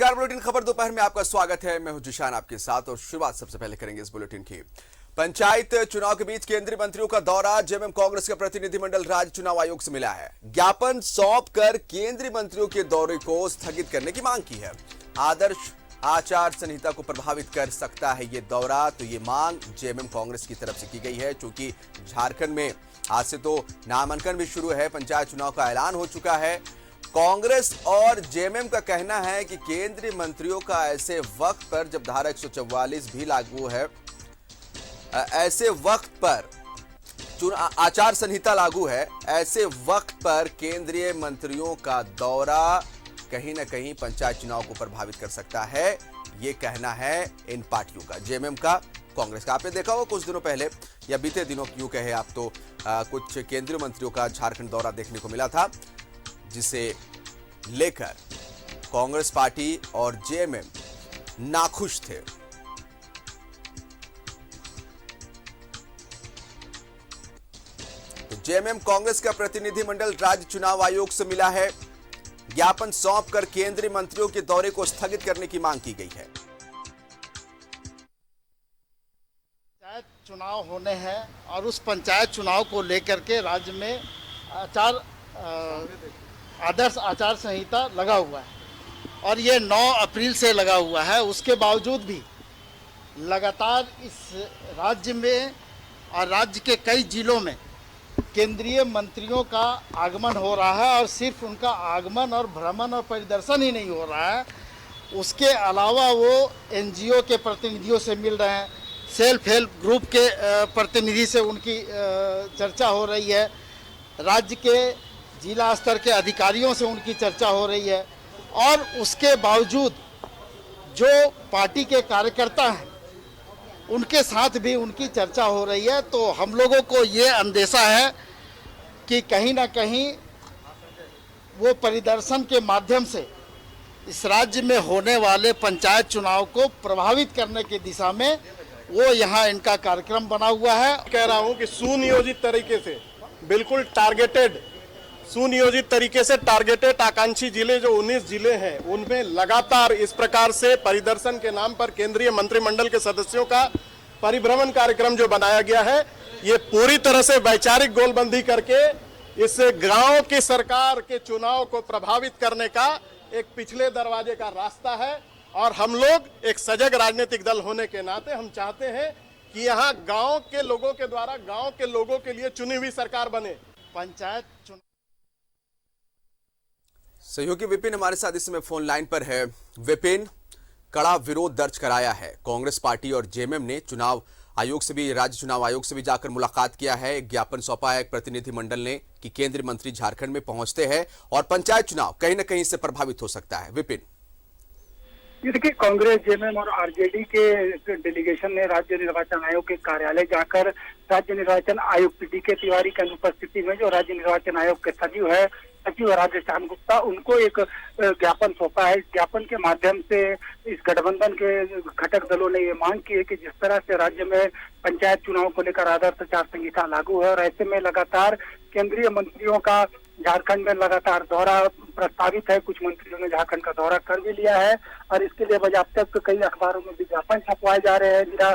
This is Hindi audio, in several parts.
नमस्कार, बुलेटिन खबर दोपहर में आपका स्वागत है। मैं हूं जिशान आपके साथ और शुरुआत सबसे पहले करेंगे इस बुलेटिन की। पंचायत चुनाव के बीच केंद्रीय मंत्रियों का दौरा। जेएमएम कांग्रेस का प्रतिनिधिमंडल राज्य चुनाव आयोग से मिला है। ज्ञापन सौंप कर केंद्रीय मंत्रियों के दौरे को स्थगित करने की मांग की है। आदर्श आचार संहिता को प्रभावित कर सकता है ये दौरा, तो ये मांग जेएमएम कांग्रेस की तरफ से की गई है। क्योंकि झारखंड में आज से तो नामांकन भी शुरू है, पंचायत चुनाव का ऐलान हो चुका है। कांग्रेस और जेएमएम का कहना है कि केंद्रीय मंत्रियों का ऐसे वक्त पर, जब धारा 144 भी लागू है, ऐसे वक्त पर आचार संहिता लागू है, ऐसे वक्त पर केंद्रीय मंत्रियों का दौरा कहीं ना कहीं पंचायत चुनाव को प्रभावित कर सकता है। ये कहना है इन पार्टियों का, जेएमएम का, कांग्रेस का। आपने देखा होगा कुछ दिनों पहले या बीते दिनों क्यों कहे आप, तो कुछ केंद्रीय मंत्रियों का झारखंड दौरा देखने को मिला था, जिसे लेकर कांग्रेस पार्टी और जेएमएम नाखुश थे। तो जेएमएम कांग्रेस का प्रतिनिधिमंडल राज्य चुनाव आयोग से मिला है। ज्ञापन सौंप कर केंद्रीय मंत्रियों के दौरे को स्थगित करने की मांग की गई है। पंचायत चुनाव होने हैं और उस पंचायत चुनाव को लेकर के राज्य में आदर्श आचार संहिता लगा हुआ है और ये 9 अप्रैल से लगा हुआ है। उसके बावजूद भी लगातार इस राज्य में और राज्य के कई जिलों में केंद्रीय मंत्रियों का आगमन हो रहा है और सिर्फ उनका आगमन और भ्रमण और परिदर्शन ही नहीं हो रहा है, उसके अलावा वो एनजीओ के प्रतिनिधियों से मिल रहे हैं, सेल्फ हेल्प ग्रुप के प्रतिनिधि से उनकी चर्चा हो रही है, राज्य के जिला स्तर के अधिकारियों से उनकी चर्चा हो रही है। और उसके बावजूद जो पार्टी के कार्यकर्ता हैं उनके साथ भी उनकी चर्चा हो रही है। तो हम लोगों को ये अंदेशा है कि कहीं ना कहीं वो परिदर्शन के माध्यम से इस राज्य में होने वाले पंचायत चुनाव को प्रभावित करने की दिशा में वो यहाँ इनका कार्यक्रम बना हुआ है। कह रहा हूँ कि सुनियोजित तरीके से, बिल्कुल सुनियोजित तरीके से टारगेटेड आकांक्षी जिले जो 19 जिले हैं, उनमें लगातार इस प्रकार से परिदर्शन के नाम पर केंद्रीय मंत्रिमंडल के सदस्यों का परिभ्रमण कार्यक्रम जो बनाया गया है, ये पूरी तरह से वैचारिक गोलबंदी करके इस गांव की सरकार के चुनाव को प्रभावित करने का एक पिछले दरवाजे का रास्ता है। और हम लोग एक सजग राजनीतिक दल होने के नाते हम चाहते हैं कि यहाँ गांव के लोगों के द्वारा गांव के लोगों के लिए चुनी हुई सरकार बने। पंचायत चुनाव सहयोगी विपिन हमारे साथ इस समय फोन लाइन पर है। विपिन, कड़ा विरोध दर्ज कराया है कांग्रेस पार्टी और जेएमएम ने। चुनाव आयोग से भी, राज्य चुनाव आयोग से भी जाकर मुलाकात किया है। एक ज्ञापन सौंपा है एक प्रतिनिधिमंडल ने कि केंद्रीय मंत्री झारखंड में पहुंचते हैं और पंचायत चुनाव कहीं ना कहीं से प्रभावित हो सकता है। विपिन, ये देखिए, कांग्रेस, जेएमएम और आरजेडी के डेलीगेशन ने राज्य निर्वाचन आयोग के कार्यालय जाकर राज्य निर्वाचन आयुक्त डीके तिवारी की अनुपस्थिति में जो राज्य निर्वाचन आयोग के सचिव राधेश्याम गुप्ता, उनको एक ज्ञापन सौंपा है। इस ज्ञापन के माध्यम से इस गठबंधन के घटक दलों ने ये मांग की है कि जिस तरह से राज्य में पंचायत चुनाव को लेकर आदर्श आचार संहिता लागू है और ऐसे में लगातार केंद्रीय मंत्रियों का झारखंड में लगातार दौरा प्रस्तावित है, कुछ मंत्रियों ने झारखंड का दौरा कर भी लिया है और इसके लिए अब तक कई अखबारों में विज्ञापन छपवाए जा रहे हैं, जिला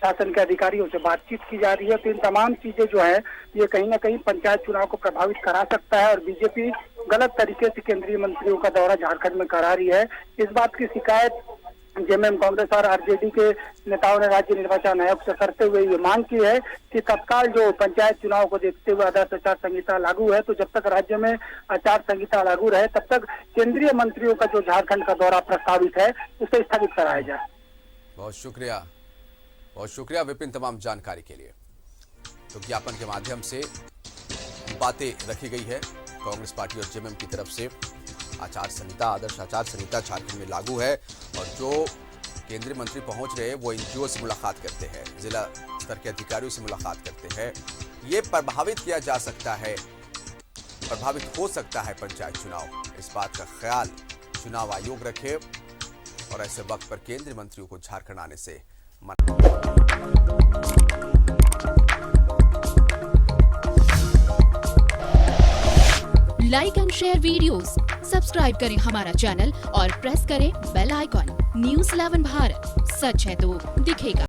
शासन के अधिकारियों से बातचीत की जा रही है। तो इन तमाम चीजें जो है ये कहीं ना कहीं पंचायत चुनाव को प्रभावित करा सकता है और बीजेपी गलत तरीके से केंद्रीय मंत्रियों का दौरा झारखंड में करा रही है। इस बात की शिकायत जेएमएम, कांग्रेस और आरजेडी के नेताओं ने राज्य निर्वाचन आयोग से करते हुए ये मांग की है कि तत्काल जो पंचायत चुनाव को देखते हुए आदर्श आचार संहिता लागू है, तो जब तक राज्य में आचार संहिता लागू रहे तब तक केंद्रीय मंत्रियों का जो झारखंड का दौरा प्रस्तावित है उसे स्थगित कराया जाए। बहुत शुक्रिया विपिन तमाम जानकारी के लिए। तो ज्ञापन के माध्यम से बातें रखी गई है कांग्रेस पार्टी और जेएमएम की तरफ से। आचार संहिता, आदर्श आचार संहिता झारखंड में लागू है और जो केंद्रीय मंत्री पहुंच रहे हैं वो एनजीओ से मुलाकात करते हैं, जिला स्तर के अधिकारियों से मुलाकात करते हैं। ये प्रभावित किया जा सकता है, प्रभावित हो सकता है पंचायत चुनाव। इस बात का ख्याल चुनाव आयोग रखे और ऐसे वक्त पर केंद्रीय मंत्रियों को झारखंड आने से मना। Like and share videos, subscribe करें हमारा चैनल और प्रेस करें बेल आइकॉन। न्यूज़ 11 भारत, सच है तो दिखेगा।